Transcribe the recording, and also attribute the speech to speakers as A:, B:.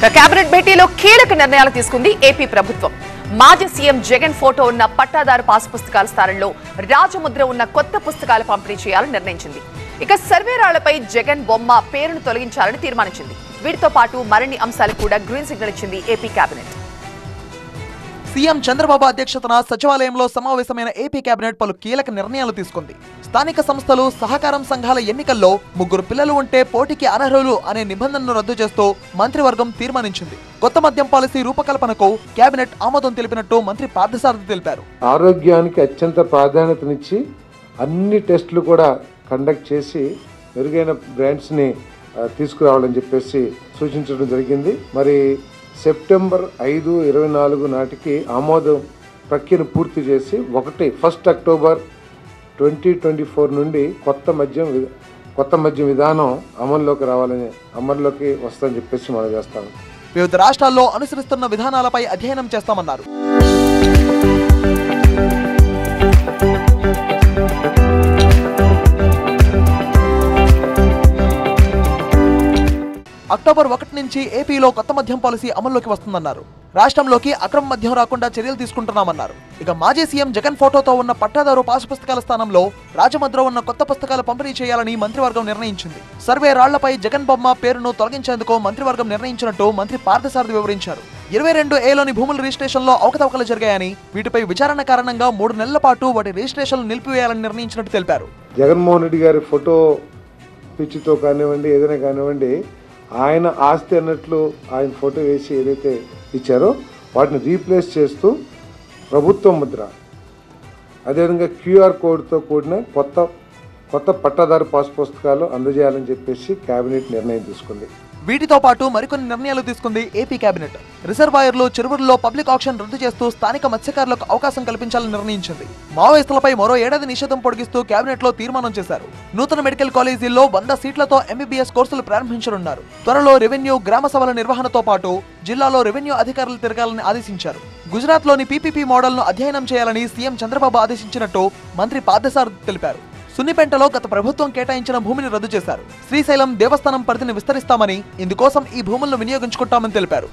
A: Cabinet భేటీలో కీలక నిర్ణయాలు తీసుకుంది ఏపీ ప్రభుత్వం. మాజీ సీఎం జగన్ ఫోటో ఉన్న పట్టాదారు పాస్ పుస్తకాల స్థానంలో రాజముద్ర ఉన్న కొత్త పుస్తకాలు పంపిణీ చేయాలని నిర్ణయించింది. ఇక సర్వేరాళ్లపై జగన్ బొమ్మ పేరును తొలగించాలని తీర్మానించింది. వీటితో పాటు మరిన్ని అంశాలు కూడా గ్రీన్ సిగ్నల్ ఇచ్చింది ఏపీ కేబినెట్.
B: సీఎం చంద్రబాబు అధ్యక్షతన సచివాలయంలో సమావేశమైన ఏపీ కేబినెట్ పలు కీలక నిర్ణయాలు తీసుకుంది. స్థానిక సంస్థలు, సహకారం సంఘాల ఎన్నికల్లో 3 పిల్లలు ఉంటే పోటీకి అనర్హులు అనే నిబంధనను రద్దు చేస్తూ మంత్రివర్గం తీర్మానించింది. కొత్త మద్యం పాలసీ రూపకల్పనకు కేబినెట్ ఆమోదం తెలిపినట్టు మంత్రి పార్థసారథి తెలిపారు.
C: ఆరోగ్యానికి అత్యంత ప్రాధాన్యతనిచ్చి అన్ని టెస్టులు కూడా కండక్ట్ చేసి మెరుగైన బ్రాండ్స్ని తీసుకురావాలని చెప్పేసి సూచించడం జరిగింది. మరి సెప్టెంబర్ 5, 24 నాటికి ఆమోదం ప్రక్రియను పూర్తి చేసి 1 అక్టోబర్ 2024 నుండి కొత్త మద్యం విధానం అమల్లోకి వస్తుందని చెప్పేసి మనం చేస్తాం.
B: వివిధ రాష్ట్రాల్లో అనుసరిస్తున్న విధానాలపై అధ్యయనం చేస్తామన్నారు. అక్టోబర్ 1 నుంచి ఏపీలో కొత్త మద్యం పాలసీ అమల్లోకి వస్తుందన్నారు. రాష్ట్రంలోకి అక్రమ మద్యం రాకుండా చర్యలు తీసుకుంటున్నామన్నారు. ఇక మాజీ సీఎం జగన్ ఫోటోతో ఉన్న పట్టాదారు పాసు పుస్తకాల స్థానంలో రాజముద్ర ఉన్న కొత్త పుస్తకాలు పంపిణీ చేయాలని మంత్రివర్గం నిర్ణయించింది. సర్వే రాళ్లపై జగన్ బొమ్మ పేరును తొలగించేందుకు మంత్రివర్గం నిర్ణయించినట్టు మంత్రి పార్థసారథి వివరించారు. 22A భూముల రిజిస్ట్రేషన్లో అవకతవకలు జరిగాయని, వీటిపై విచారణ కారణంగా 3 నెలల పాటు వాటి రిజిస్ట్రేషన్లు నిలిపివేయాలని నిర్ణయించినట్టు తెలిపారు.
C: జగన్మోహన్ రెడ్డి గారి ఫోటో పిచ్చితో కానివ్వండి, ఏదైనా కానివ్వండి, ఆయన ఆస్తి అన్నట్లు ఆయన ఫోటో వేసి ఏదైతే ఇచ్చారో వాటిని రీప్లేస్ చేస్తూ ప్రభుత్వ ముద్ర, అదేవిధంగా QR కోడ్తో కూడిన కొత్త పట్టాదారు పాస్ పుస్తకాలు అందజేయాలని చెప్పేసి కేబినెట్ నిర్ణయం తీసుకుంది.
B: వీటితో పాటు మరికొన్ని నిర్ణయాలు తీసుకుంది ఏపీ కేబినెట్. రిజర్వాయర్లు, చెరువుల్లో పబ్లిక్ ఆక్షన్ రద్దు చేస్తూ స్థానిక మత్స్యకారులకు అవకాశం కల్పించాలని నిర్ణయించింది. మావోయిస్టులపై మరో 1 ఏడాది నిషేధం పొడిగిస్తూ కేబినెట్ లో తీర్మానం చేశారు. నూతన మెడికల్ కాలేజీల్లో 100 సీట్లతో MBBS కోర్సులు ప్రారంభించనున్నారు. త్వరలో రెవెన్యూ, గ్రామ సభల నిర్వహణతో పాటు జిల్లాలో రెవెన్యూ అధికారులు తిరగాలని ఆదేశించారు. గుజరాత్ లోని PPP మోడల్ను అధ్యయనం చేయాలని సీఎం చంద్రబాబు ఆదేశించినట్టు మంత్రి పార్థసారథి తెలిపారు. సున్నిపెంటలో గత ప్రభుత్వం కేటాయించిన భూమిని రద్దు చేశారు. శ్రీశైలం దేవస్థానం పరిధిని విస్తరిస్తామని, ఇందుకోసం ఈ భూములను వినియోగించుకుంటామని తెలిపారు.